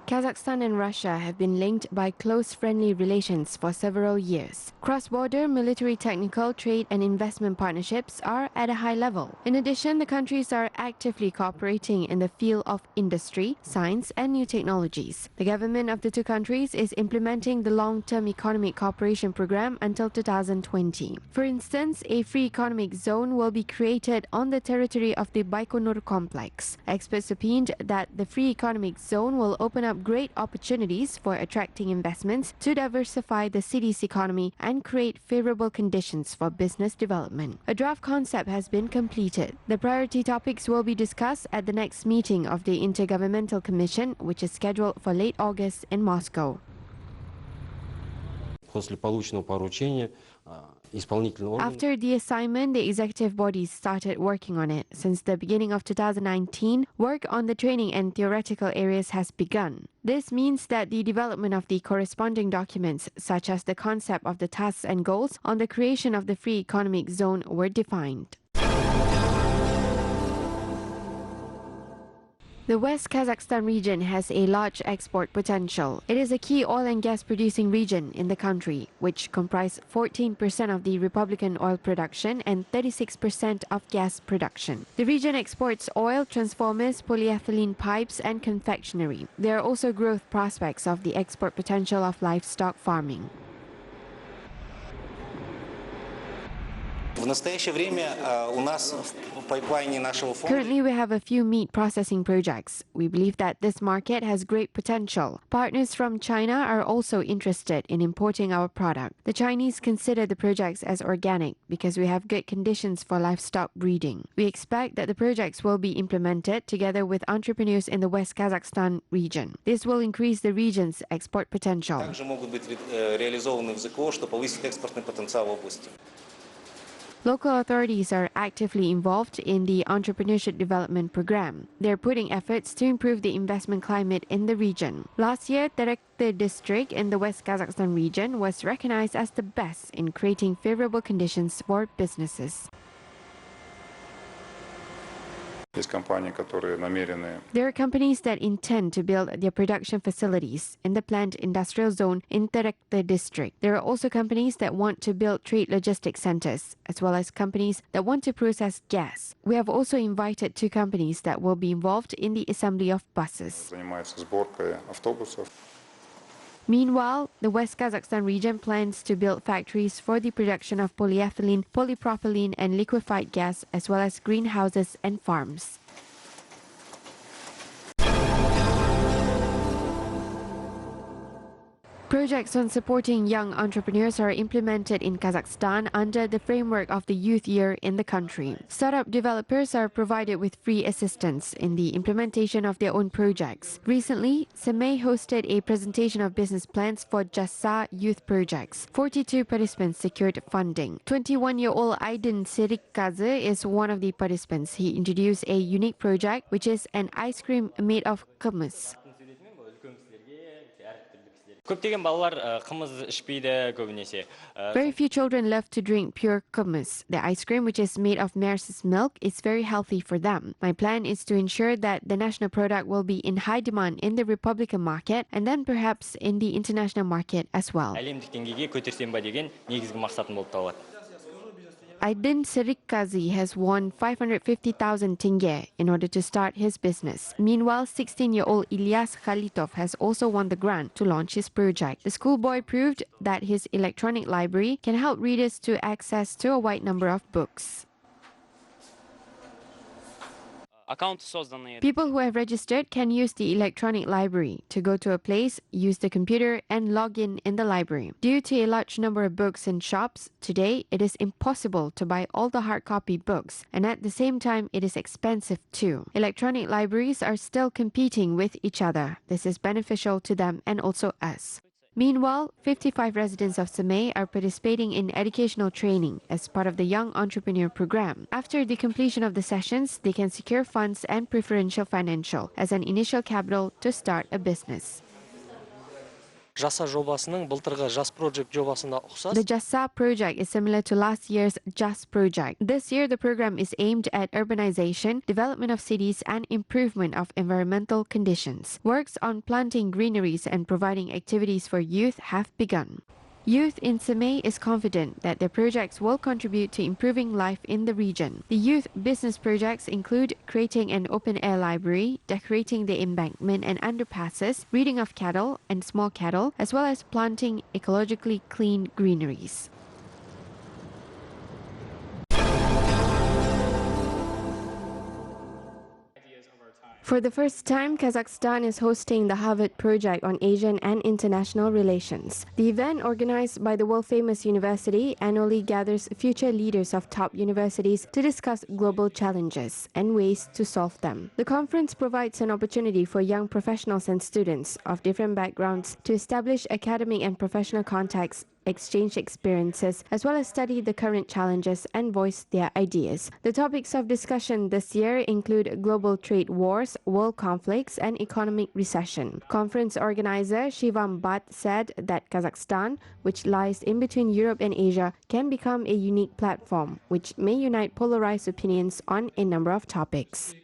Kazakhstan and Russia have been linked by close friendly relations for several years. Cross-border military technical, trade and investment partnerships are at a high level. In addition, the countries are actively cooperating in the field of industry, science and new technologies. The government of the two countries is implementing the long-term economic cooperation program until 2020. For instance, a free economic zone will be created on the territory of the Baikonur complex. Experts opined that the free economic zone will open up great opportunities for attracting investments to diversify the city's economy and create favorable conditions for business development. A draft concept has been completed. The priority topics will be discussed at the next meeting of the Intergovernmental Commission, which is scheduled for late August in Moscow. After the assignment, the executive bodies started working on it. Since the beginning of 2019, work on the training and theoretical areas has begun. This means that the development of the corresponding documents, such as the concept of the tasks and goals on the creation of the free economic zone, were defined. The West Kazakhstan region has a large export potential. It is a key oil and gas producing region in the country, which comprise 14% of the Republican oil production and 36% of gas production. The region exports oil, transformers, polyethylene pipes and confectionery. There are also growth prospects of the export potential of livestock farming. Currently, we have a few meat processing projects. We believe that this market has great potential. Partners from China are also interested in importing our product. The Chinese consider the projects as organic because we have good conditions for livestock breeding. We expect that the projects will be implemented together with entrepreneurs in the West Kazakhstan region. This will increase the region's export potential. Local authorities are actively involved in the entrepreneurship development program. They're putting efforts to improve the investment climate in the region. Last year, Terekte district in the West Kazakhstan region was recognized as the best in creating favorable conditions for businesses. There are companies that intend to build their production facilities in the planned industrial zone in Terekte district. There are also companies that want to build trade logistics centers, as well as companies that want to process gas. We have also invited two companies that will be involved in the assembly of buses. Meanwhile, the West Kazakhstan region plans to build factories for the production of polyethylene, polypropylene and liquefied gas, as well as greenhouses and farms. Projects on supporting young entrepreneurs are implemented in Kazakhstan under the framework of the Youth Year in the country. Startup developers are provided with free assistance in the implementation of their own projects. Recently, Semey hosted a presentation of business plans for Jasa youth projects. 42 participants secured funding. 21-year-old Aydin Serikkaze is one of the participants. He introduced a unique project, which is an ice cream made of hummus. Very few children love to drink pure hummus. The ice cream, which is made of mare's milk, is very healthy for them. My plan is to ensure that the national product will be in high demand in the Republican market and then perhaps in the international market as well. Aydin Serikkaze has won 550,000 tenge in order to start his business. Meanwhile, 16-year-old Ilyas Khalitov has also won the grant to launch his project. The schoolboy proved that his electronic library can help readers to access to a wide number of books. People who have registered can use the electronic library to go to a place, use the computer and log in the library. Due to a large number of books in shops, today it is impossible to buy all the hard copy books, and at the same time it is expensive too. Electronic libraries are still competing with each other. This is beneficial to them and also us. Meanwhile, 55 residents of Semey are participating in educational training as part of the Young Entrepreneur Program. After the completion of the sessions, they can secure funds and preferential financial as an initial capital to start a business. Жаса жобасының былтырғы Жас Project жобасына ұқсас. The JASA project is similar to last year's JAS project. This year, the program is aimed at urbanization, development of cities, and improvement of environmental conditions. Works on planting greeneries and providing activities for youth have begun. Youth in Semei is confident that their projects will contribute to improving life in the region. The youth business projects include creating an open-air library, decorating the embankment and underpasses, breeding of cattle and small cattle, as well as planting ecologically clean greeneries. For the first time, Kazakhstan is hosting the Harvard Project on Asian and International Relations. The event, organized by the world-famous university, annually gathers future leaders of top universities to discuss global challenges and ways to solve them. The conference provides an opportunity for young professionals and students of different backgrounds to establish academic and professional contacts, exchange experiences, as well as study the current challenges and voice their ideas. The topics of discussion this year include global trade wars, world conflicts, and economic recession. Conference organizer Shivam Bhatt said that Kazakhstan, which lies in between Europe and Asia, can become a unique platform which may unite polarized opinions on a number of topics.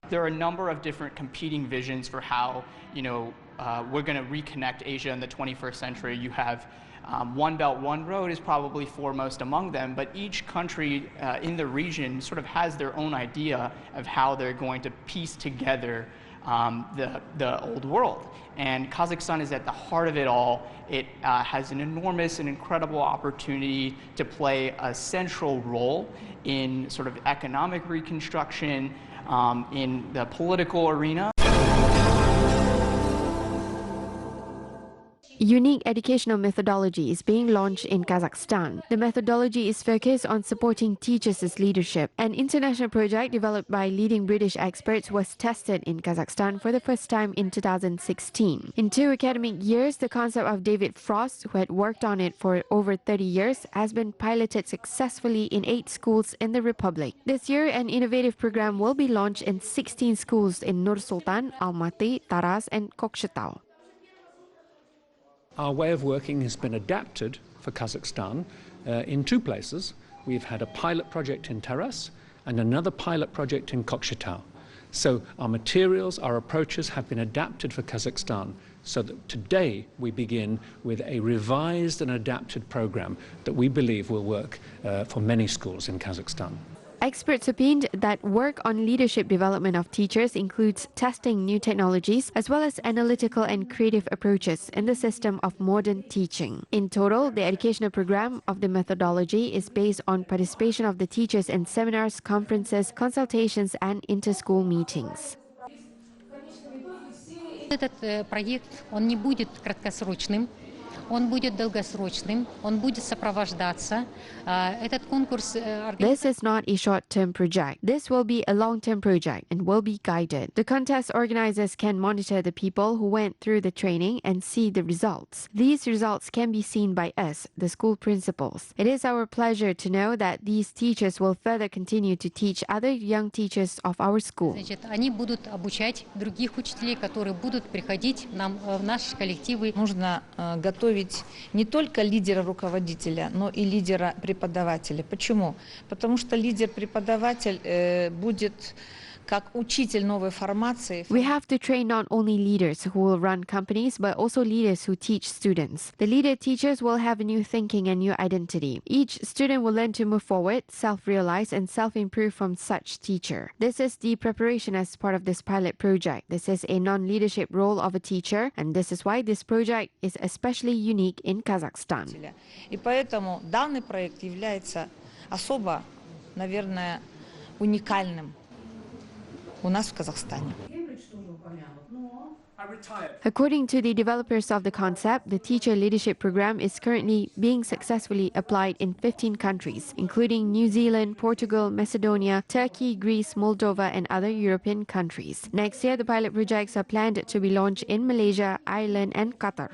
There are a number of different competing visions for how, we're going to reconnect Asia in the 21st century. You have One Belt, One Road is probably foremost among them, but each country in the region sort of has their own idea of how they're going to piece together the old world. And Kazakhstan is at the heart of it all. It has an enormous and incredible opportunity to play a central role in sort of economic reconstruction, in the political arena. Unique educational methodology is being launched in Kazakhstan. The methodology is focused on supporting teachers' leadership. An international project developed by leading British experts was tested in Kazakhstan for the first time in 2016. In 2 academic years, the concept of David Frost, who had worked on it for over 30 years, has been piloted successfully in 8 schools in the Republic. This year, an innovative program will be launched in 16 schools in Nur Sultan, Almaty, Taraz, and Kokshetau. Our way of working has been adapted for Kazakhstan in 2 places. We've had a pilot project in Taraz and another pilot project in Kokshetau. So our materials, our approaches have been adapted for Kazakhstan, so that today we begin with a revised and adapted program that we believe will work for many schools in Kazakhstan. Experts opined that work on leadership development of teachers includes testing new technologies as well as analytical and creative approaches in the system of modern teaching. In total, the educational program of the methodology is based on participation of the teachers in seminars, conferences, consultations, and inter-school meetings. Этот проект, он не будет краткосрочным. Он будет долгосрочным, он будет сопровождаться. Этот конкурс... This is not a short-term project. This will be a long-term project and will be guided. The contest organizers can monitor the people who went through the training and see the results. These results can be seen by us, the school principals. It is our pleasure to know that these teachers will further continue to teach other young teachers of our school. Значит, они будут обучать других учителей, которые будут приходить нам в наши коллективы. Нужно готовить не только лидера-руководителя, но и лидера-преподавателя. Почему? Потому что лидер-преподаватель будет как учитель новой формации. We have to train not only leaders who will run companies, but also leaders who teach students. The leader teachers will have a new thinking and new identity. Each student will learn to move forward, self-realize, and self-improve from such teacher. This is the preparation as part of this pilot project. This is a non-leadership role of a teacher, and this is why this project is especially unique in Kazakhstan. И поэтому данный проект является особо, наверное, уникальным у нас в Казахстане. According to the developers of the concept, the teacher leadership program is currently being successfully applied in 15 countries, including New Zealand, Portugal, Macedonia, Turkey, Greece, Moldova, and other European countries. Next year, the pilot projects are planned to be launched in Malaysia, Ireland, and Qatar.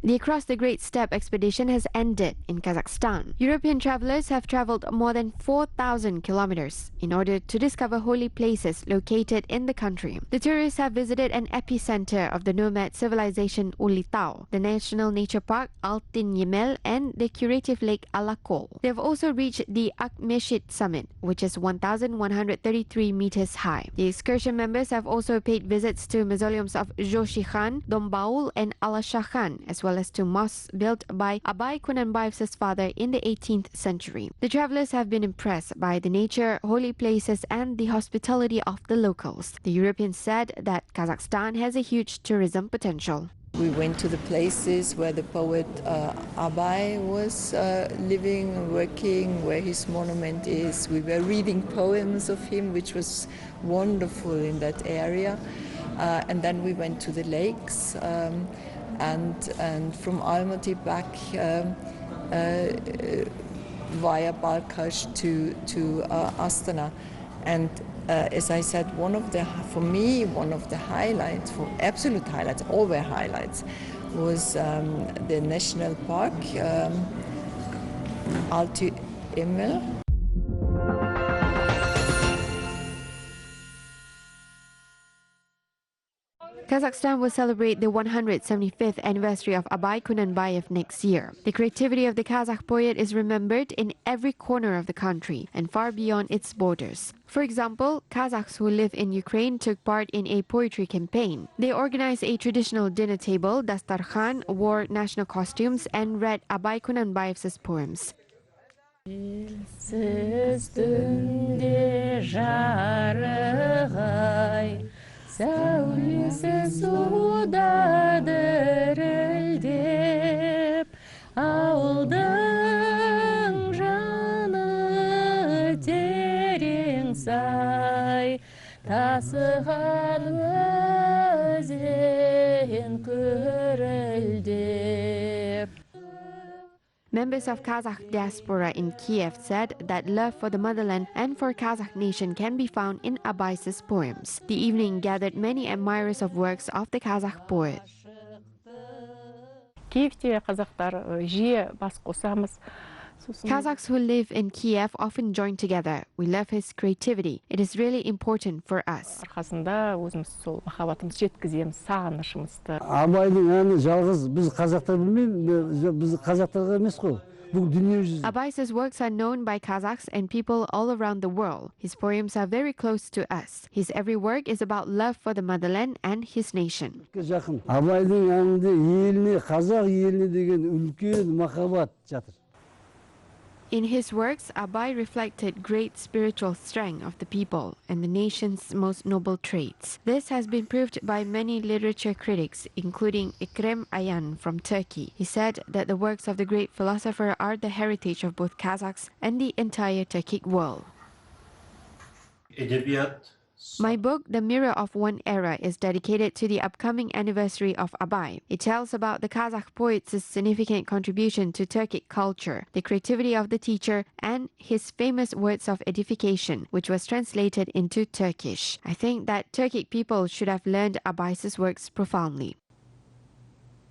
The Across the Great Steppe expedition has ended in Kazakhstan. European travelers have traveled more than 4,000 kilometers in order to discover holy places located in the country. The tourists have visited an epicenter of the nomad civilization Ulitau, the National Nature Park Altin Yemel, and the curative lake Alakol. They have also reached the Akmeshit summit, which is 1,133 meters high. The excursion members have also paid visits to mausoleums of Joshi Khan, Dombaul, and Alasha Khan, as well as to mosques built by Abay Kunanbayev's father in the 18th century. The travelers have been impressed by the nature, holy places, and the hospitality of the locals. The Europeans said that Kazakhstan has a huge tourism potential. We went to the places where the poet Abay was living, working, where his monument is. We were reading poems of him, which was wonderful in that area. And then we went to the lakes and from Almaty back via Balkhash to Astana. And as I said, for me, one of the highlights, for absolute highlights, all were highlights, was the national park, Alty Emel. Kazakhstan will celebrate the 175th anniversary of Abay Kunanbayev next year. The creativity of the Kazakh poet is remembered in every corner of the country and far beyond its borders. For example, Kazakhs who live in Ukraine took part in a poetry campaign. They organized a traditional dinner table, dastarkhan, wore national costumes, and read Abay Kunanbayev's poems. Сәулесіз суда дірілдеп, ауылдың жаны терең сай, тасыған өзен көрілдеп. Members of Kazakh diaspora in Kiev said that love for the motherland and for Kazakh nation can be found in Abay's poems. The evening gathered many admirers of works of the Kazakh poet. Киевте қазақтар жиі бас қосамыз. Kazakhs who live in Kiev often join together. We love his creativity. It is really important for us. Арқасында өзіміз сол махаббатымызды жеткіземіз, сағынышымызды. Абайдың әні жалғыз біз қазақтар білмейміз, біз қазақтарға емес қой. Бұл дүние жүзі. Abay's works are known by Kazakhs and people all around the world. His poems are very close to us. His every work is about love for the motherland and his nation. Жақын. Абайдың әнінде еліне, қазақ еліне деген үлкен махаббат жатыр. In his works, Abay reflected great spiritual strength of the people and the nation's most noble traits. This has been proved by many literature critics, including Ekrem Ayan from Turkey. He said that the works of the great philosopher are the heritage of both Kazakhs and the entire Turkic world. My book, The Mirror of One Era, is dedicated to the upcoming anniversary of Abay. It tells about the Kazakh poet's significant contribution to Turkic culture, the creativity of the teacher, and his famous words of edification, which was translated into Turkish. I think that Turkic people should have learned Abay's works profoundly.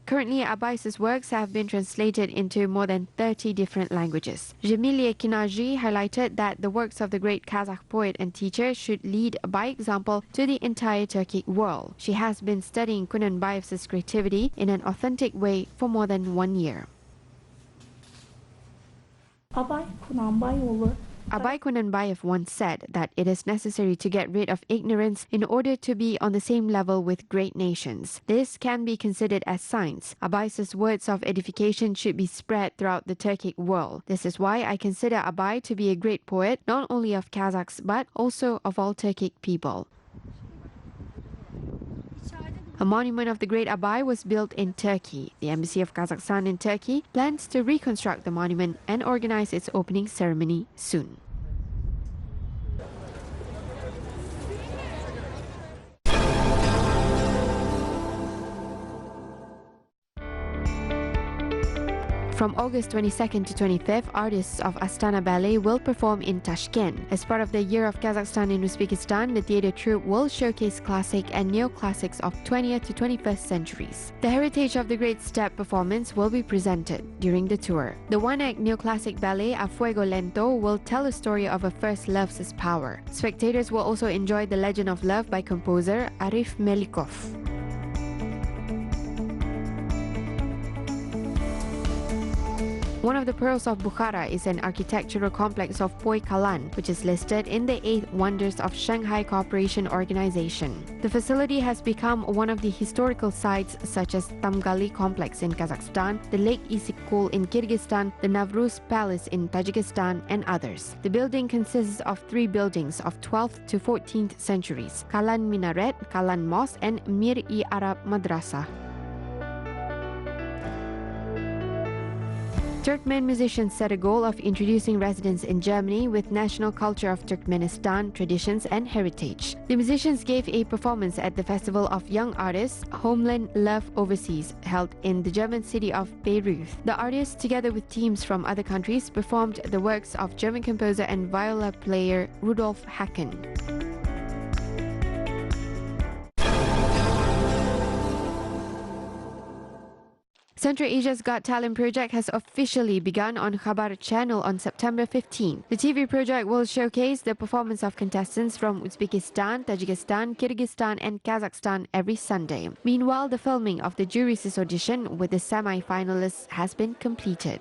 Currently, Abay's works have been translated into more than 30 different languages. Jemilia Kinaji highlighted that the works of the great Kazakh poet and teacher should lead by example to the entire Turkic world. She has been studying Kunanbayev's creativity in an authentic way for more than 1 year. Abay Kunanbayev once said that it is necessary to get rid of ignorance in order to be on the same level with great nations. This can be considered as science. Abay's words of edification should be spread throughout the Turkic world. This is why I consider Abay to be a great poet, not only of Kazakhs, but also of all Turkic people. A monument of the great Abay was built in Turkey. The Embassy of Kazakhstan in Turkey plans to reconstruct the monument and organize its opening ceremony soon. From August 22nd to 25th, artists of Astana Ballet will perform in Tashkent. As part of the Year of Kazakhstan in Uzbekistan, the theatre troupe will showcase classic and neoclassics of 20th to 21st centuries. The heritage of the Great Step performance will be presented during the tour. The one-act neoclassic ballet A Fuego Lento will tell a story of a first love's power. Spectators will also enjoy The Legend of Love by composer Arif Melikov. One of the pearls of Bukhara is an architectural complex of Poi Kalan, which is listed in the 8 Wonders of Shanghai Cooperation Organization. The facility has become one of the historical sites such as Tamgali Complex in Kazakhstan, the Lake Isyk-Kul in Kyrgyzstan, the Navruz Palace in Tajikistan, and others. The building consists of 3 buildings of 12th to 14th centuries: Kalan Minaret, Kalan Mosque, and Mir-i-Arab Madrasa. Turkmen musicians set a goal of introducing residents in Germany with national culture of Turkmenistan, traditions and heritage. The musicians gave a performance at the Festival of Young Artists, Homeland Love Overseas, held in the German city of Bayreuth. The artists, together with teams from other countries, performed the works of German composer and viola player Rudolf Hacken. Central Asia's Got Talent project has officially begun on Khabar channel on September 15. The TV project will showcase the performance of contestants from Uzbekistan, Tajikistan, Kyrgyzstan and Kazakhstan every Sunday. Meanwhile, the filming of the jury's audition with the semi-finalists has been completed.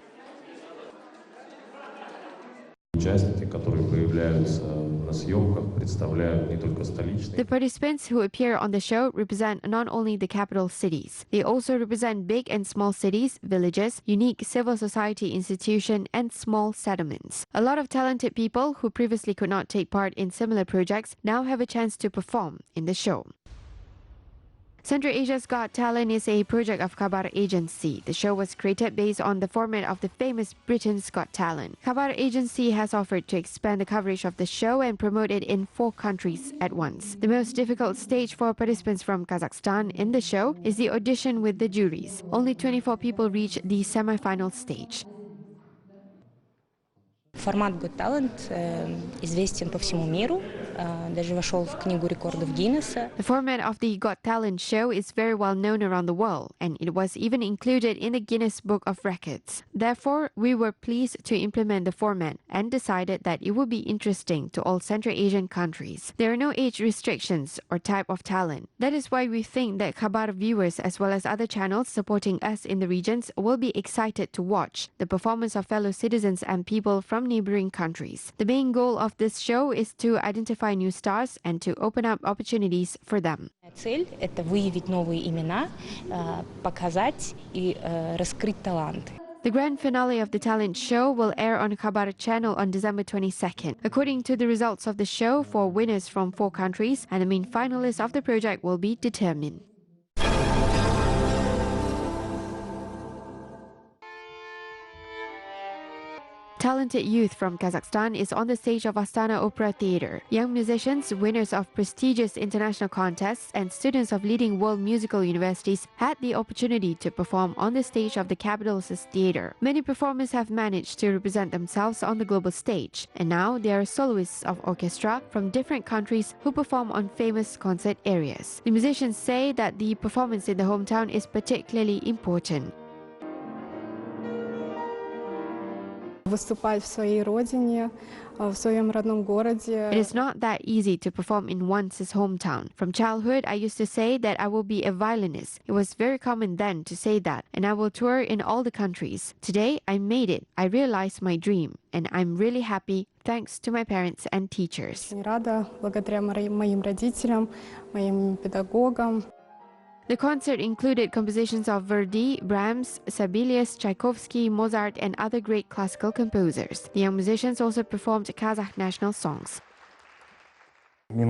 Участники, которые появляются на съемках, представляют не только столичные. The participants who appear on the show represent not only the capital cities, they also represent big and small cities, villages, unique civil society institutions, and small settlements. A lot of talented people who previously could not take part in similar projects now have a chance to perform in the show. Central Asia's Got Talent is a project of Khabar Agency. The show was created based on the format of the famous Britain's Got Talent. Khabar Agency has offered to expand the coverage of the show and promote it in 4 countries at once. The most difficult stage for participants from Kazakhstan in the show is the audition with the juries. Only 24 people reach the semi-final stage. Формат Got Talent известен по всему миру, даже вошел в книгу рекордов Гиннесса. The format of the Got Talent show is very well known around the world, and it was even included in the Guinness Book of Records. Therefore, we were pleased to implement the format and decided that it would be interesting to all Central Asian countries. There are no age restrictions or type of talent. That is why we think that Khabar viewers as well as other channels supporting us in the regions will be excited to watch the performance of fellow citizens and people from neighboring countries. The main goal of this show is to identify new stars and to open up opportunities for them. Цель – это выявить новые имена, показать и раскрыть таланты. The grand finale of the talent show will air on Khabar channel on December 22nd. According to the results of the show, 4 winners from 4 countries and the main finalists of the project will be determined. Talented youth from Kazakhstan is on the stage of Astana Opera Theatre. Young musicians, winners of prestigious international contests, and students of leading world musical universities had the opportunity to perform on the stage of the capital's theatre. Many performers have managed to represent themselves on the global stage, and now they are soloists of orchestra from different countries who perform on famous concert areas. The musicians say that the performance in the hometown is particularly important. Выступать в своей родине, в своем родном городе. It is not that easy to perform in one's hometown. From childhood, I used to say that I will be a violinist. It was very common then to say that, and I will tour in all the countries. Today, I made it. I realized my dream, and I'm really happy thanks to my parents and teachers. Очень рада, благодаря моим родителям, моим педагогам. The concert included compositions of Verdi, Brahms, Sibelius, Tchaikovsky, Mozart, and other great classical composers. The young musicians also performed Kazakh national songs. The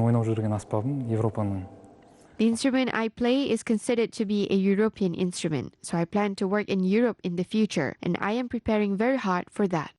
instrument I play is considered to be a European instrument, so I plan to work in Europe in the future, and I am preparing very hard for that.